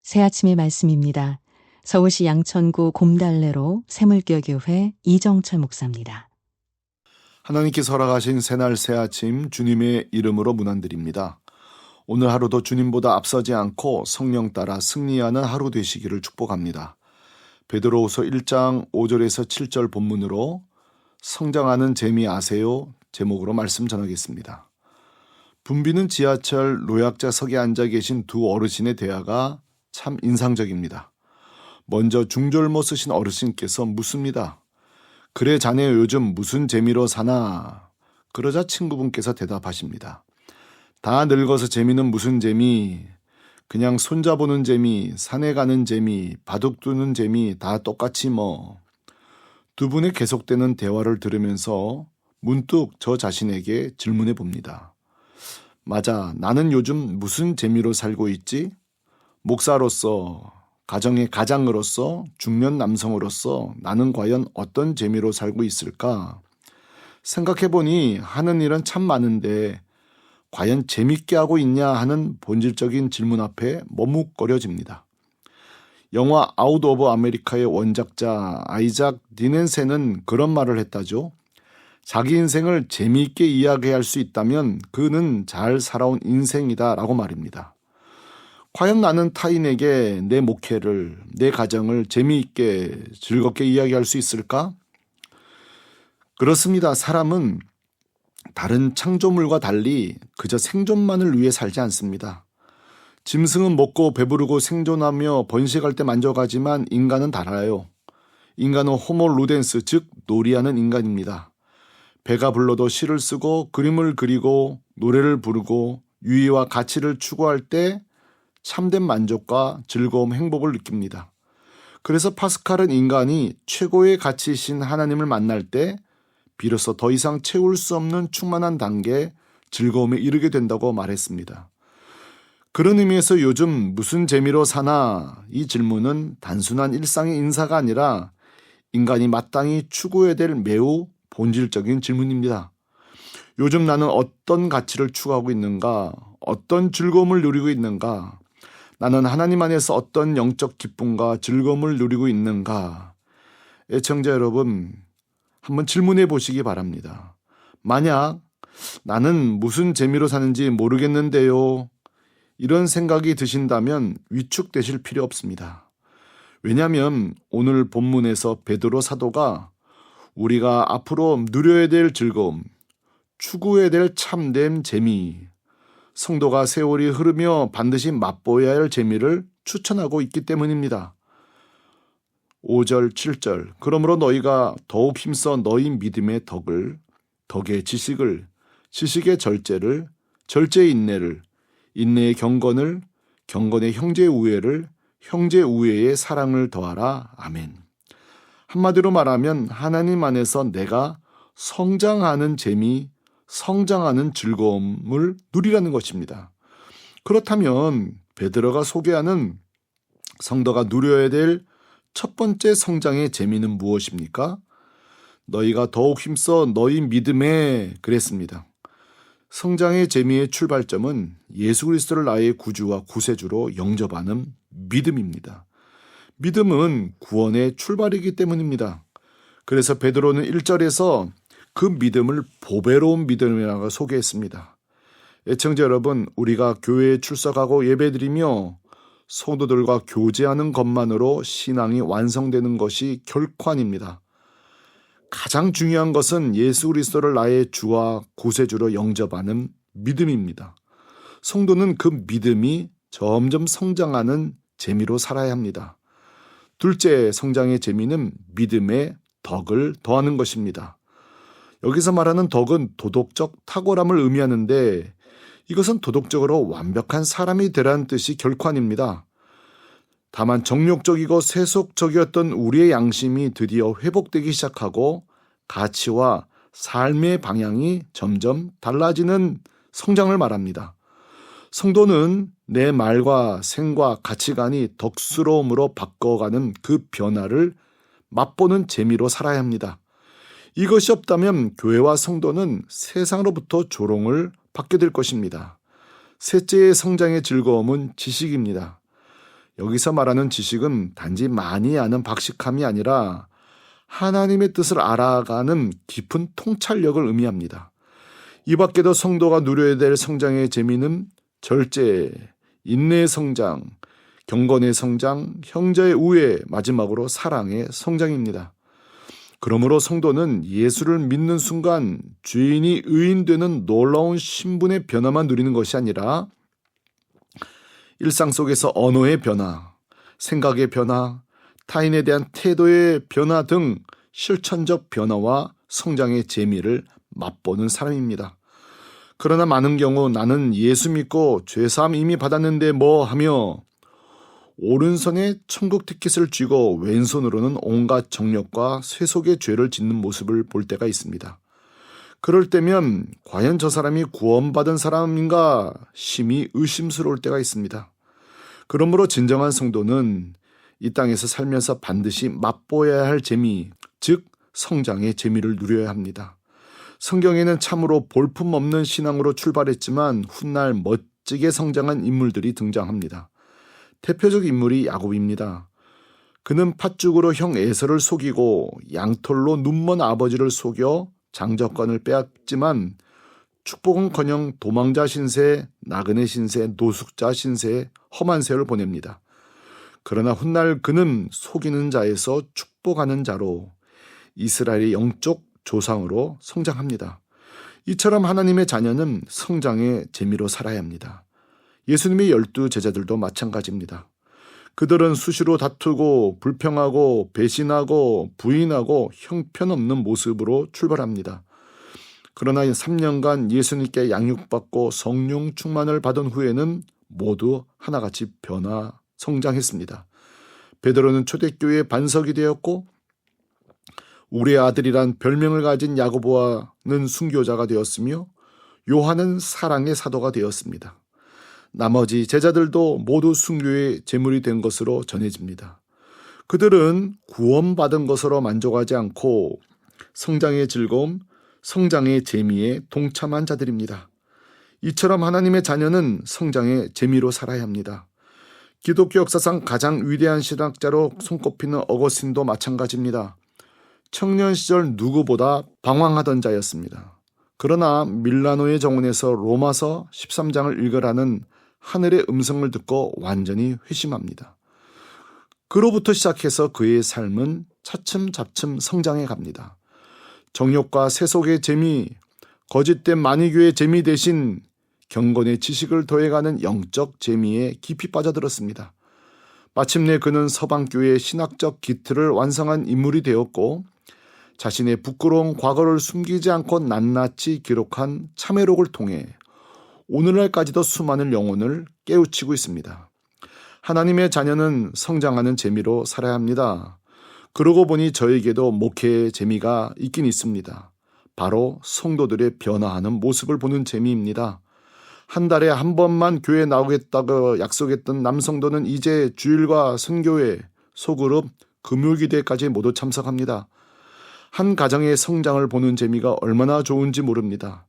새아침의 말씀입니다. 서울시 양천구 곰달래로 새물교교회 이정철 목사입니다. 하나님께서 허락하신 새날 새아침 주님의 이름으로 문안드립니다. 오늘 하루도 주님보다 앞서지 않고 성령 따라 승리하는 하루 되시기를 축복합니다. 베드로후서 1장 5절에서 7절 본문으로 성장하는 재미 아세요? 제목으로 말씀 전하겠습니다. 붐비는 지하철 노약자석에 앉아 계신 두 어르신의 대화가 참 인상적입니다. 먼저 중절모 쓰신 어르신께서 묻습니다. 그래 자네 요즘 무슨 재미로 사나? 그러자 친구분께서 대답하십니다. 다 늙어서 재미는 무슨 재미? 그냥 손자보는 재미, 산에 가는 재미, 바둑 두는 재미 다 똑같이 뭐. 두 분의 계속되는 대화를 들으면서 문득 저 자신에게 질문해 봅니다. 맞아, 나는 요즘 무슨 재미로 살고 있지? 목사로서, 가정의 가장으로서, 중년 남성으로서 나는 과연 어떤 재미로 살고 있을까? 생각해보니 하는 일은 참 많은데 과연 재밌게 하고 있냐 하는 본질적인 질문 앞에 머뭇거려집니다. 영화 아웃 오브 아메리카의 원작자 아이작 디넨센은 그런 말을 했다죠. 자기 인생을 재미있게 이야기할 수 있다면 그는 잘 살아온 인생이다 라고 말입니다. 과연 나는 타인에게 내 목회를, 내 가정을 재미있게 즐겁게 이야기할 수 있을까? 그렇습니다. 사람은 다른 창조물과 달리 그저 생존만을 위해 살지 않습니다. 짐승은 먹고 배부르고 생존하며 번식할 때 만족하지만 인간은 달라요. 인간은 호모 루덴스, 즉 놀이하는 인간입니다. 배가 불러도 시를 쓰고 그림을 그리고 노래를 부르고 유의와 가치를 추구할 때 참된 만족과 즐거움, 행복을 느낍니다. 그래서 파스칼은 인간이 최고의 가치이신 하나님을 만날 때 비로소 더 이상 채울 수 없는 충만한 단계, 즐거움에 이르게 된다고 말했습니다. 그런 의미에서 요즘 무슨 재미로 사나? 이 질문은 단순한 일상의 인사가 아니라 인간이 마땅히 추구해야 될 매우 본질적인 질문입니다. 요즘 나는 어떤 가치를 추구하고 있는가? 어떤 즐거움을 누리고 있는가? 나는 하나님 안에서 어떤 영적 기쁨과 즐거움을 누리고 있는가? 애청자 여러분, 한번 질문해 보시기 바랍니다. 만약 나는 무슨 재미로 사는지 모르겠는데요. 이런 생각이 드신다면 위축되실 필요 없습니다. 왜냐하면 오늘 본문에서 베드로 사도가 우리가 앞으로 누려야 될 즐거움, 추구해야 될 참된 재미, 성도가 세월이 흐르며 반드시 맛보아야 할 재미를 추천하고 있기 때문입니다. 5절, 7절 그러므로 너희가 더욱 힘써 너희 믿음의 덕을, 덕의 지식을, 지식의 절제를, 절제의 인내를, 인내의 경건을, 경건의 형제 우애를, 형제 우애의 사랑을 더하라. 아멘. 한마디로 말하면 하나님 안에서 내가 성장하는 재미, 성장하는 즐거움을 누리라는 것입니다. 그렇다면 베드로가 소개하는 성도가 누려야 될 첫 번째 성장의 재미는 무엇입니까? 너희가 더욱 힘써 너희 믿음에 그랬습니다. 성장의 재미의 출발점은 예수 그리스도를 나의 구주와 구세주로 영접하는 믿음입니다. 믿음은 구원의 출발이기 때문입니다. 그래서 베드로는 1절에서 그 믿음을 보배로운 믿음이라고 소개했습니다. 애청자 여러분, 우리가 교회에 출석하고 예배드리며 성도들과 교제하는 것만으로 신앙이 완성되는 것이 결코 아닙니다. 가장 중요한 것은 예수 그리스도를 나의 주와 구세주로 영접하는 믿음입니다. 성도는 그 믿음이 점점 성장하는 재미로 살아야 합니다. 둘째 성장의 재미는 믿음의 덕을 더하는 것입니다. 여기서 말하는 덕은 도덕적 탁월함을 의미하는데 이것은 도덕적으로 완벽한 사람이 되라는 뜻이 결코 아닙니다. 다만 정욕적이고 세속적이었던 우리의 양심이 드디어 회복되기 시작하고 가치와 삶의 방향이 점점 달라지는 성장을 말합니다. 성도는 내 말과 생과 가치관이 덕스러움으로 바꿔가는 그 변화를 맛보는 재미로 살아야 합니다. 이것이 없다면 교회와 성도는 세상으로부터 조롱을 받게 될 것입니다. 셋째의 성장의 즐거움은 지식입니다. 여기서 말하는 지식은 단지 많이 아는 박식함이 아니라 하나님의 뜻을 알아가는 깊은 통찰력을 의미합니다. 이 밖에도 성도가 누려야 될 성장의 재미는 절제, 인내의 성장, 경건의 성장, 형제의 우애, 마지막으로 사랑의 성장입니다. 그러므로 성도는 예수를 믿는 순간 죄인이 의인되는 놀라운 신분의 변화만 누리는 것이 아니라 일상 속에서 언어의 변화, 생각의 변화, 타인에 대한 태도의 변화 등 실천적 변화와 성장의 재미를 맛보는 사람입니다. 그러나 많은 경우 나는 예수 믿고 죄사함 이미 받았는데 뭐 하며 오른손에 천국 티켓을 쥐고 왼손으로는 온갖 정욕과 세속의 죄를 짓는 모습을 볼 때가 있습니다. 그럴 때면 과연 저 사람이 구원받은 사람인가 심히 의심스러울 때가 있습니다. 그러므로 진정한 성도는 이 땅에서 살면서 반드시 맛보아야 할 재미, 즉 성장의 재미를 누려야 합니다. 성경에는 참으로 볼품없는 신앙으로 출발했지만 훗날 멋지게 성장한 인물들이 등장합니다. 대표적 인물이 야곱입니다. 그는 팥죽으로 형 에서를 속이고 양털로 눈먼 아버지를 속여 장자권을 빼앗지만 축복은커녕 도망자 신세, 나그네 신세, 노숙자 신세, 험한 세월을 보냅니다. 그러나 훗날 그는 속이는 자에서 축복하는 자로 이스라엘의 영적 조상으로 성장합니다. 이처럼 하나님의 자녀는 성장의 재미로 살아야 합니다. 예수님의 12 제자들도 마찬가지입니다. 그들은 수시로 다투고 불평하고 배신하고 부인하고 형편없는 모습으로 출발합니다. 그러나 3년간 예수님께 양육받고 성령 충만을 받은 후에는 모두 하나같이 성장했습니다. 베드로는 초대교회의 반석이 되었고 우리의 아들이란 별명을 가진 야고보와는 순교자가 되었으며 요한은 사랑의 사도가 되었습니다. 나머지 제자들도 모두 순교의 제물이 된 것으로 전해집니다. 그들은 구원받은 것으로 만족하지 않고 성장의 즐거움, 성장의 재미에 동참한 자들입니다. 이처럼 하나님의 자녀는 성장의 재미로 살아야 합니다. 기독교 역사상 가장 위대한 신학자로 손꼽히는 어거스틴도 마찬가지입니다. 청년 시절 누구보다 방황하던 자였습니다. 그러나 밀라노의 정원에서 로마서 13장을 읽으라는 하늘의 음성을 듣고 완전히 회심합니다. 그로부터 시작해서 그의 삶은 차츰차츰 성장해 갑니다. 정욕과 세속의 재미, 거짓된 만이교의 재미 대신 경건의 지식을 더해가는 영적 재미에 깊이 빠져들었습니다. 마침내 그는 서방교회의 신학적 기틀을 완성한 인물이 되었고 자신의 부끄러운 과거를 숨기지 않고 낱낱이 기록한 참회록을 통해 오늘날까지도 수많은 영혼을 깨우치고 있습니다. 하나님의 자녀는 성장하는 재미로 살아야 합니다. 그러고 보니 저에게도 목회의 재미가 있긴 있습니다. 바로 성도들의 변화하는 모습을 보는 재미입니다. 한 달에 한 번만 교회 나오겠다고 약속했던 남성도는 이제 주일과 선교회, 소그룹, 금요기대까지 모두 참석합니다. 한 가정의 성장을 보는 재미가 얼마나 좋은지 모릅니다.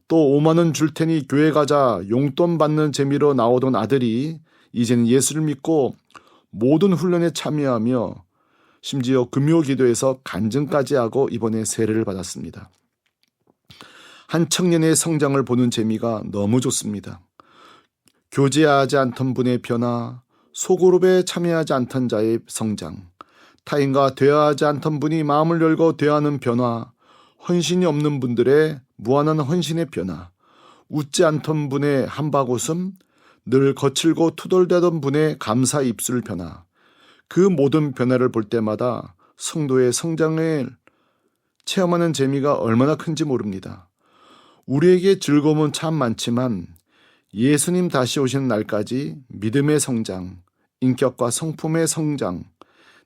또 5만 원 줄 테니 교회 가자 용돈 받는 재미로 나오던 아들이 이제는 예수를 믿고 모든 훈련에 참여하며 심지어 금요기도에서 간증까지 하고 이번에 세례를 받았습니다. 한 청년의 성장을 보는 재미가 너무 좋습니다. 교제하지 않던 분의 변화, 소그룹에 참여하지 않던 자의 성장, 타인과 대화하지 않던 분이 마음을 열고 대화하는 변화, 헌신이 없는 분들의 무한한 헌신의 변화, 웃지 않던 분의 한박 웃음, 늘 거칠고 투덜대던 분의 감사 입술 변화, 그 모든 변화를 볼 때마다 성도의 성장을 체험하는 재미가 얼마나 큰지 모릅니다. 우리에게 즐거움은 참 많지만 예수님 다시 오시는 날까지 믿음의 성장, 인격과 성품의 성장,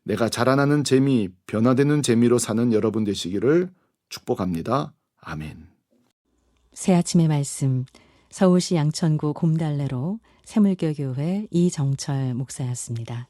내가 자라나는 재미, 변화되는 재미로 사는 여러분 되시기를 축복합니다. 아멘. 새 아침의 말씀, 서울시 양천구 곰달래로 새물교교회 이정철 목사였습니다.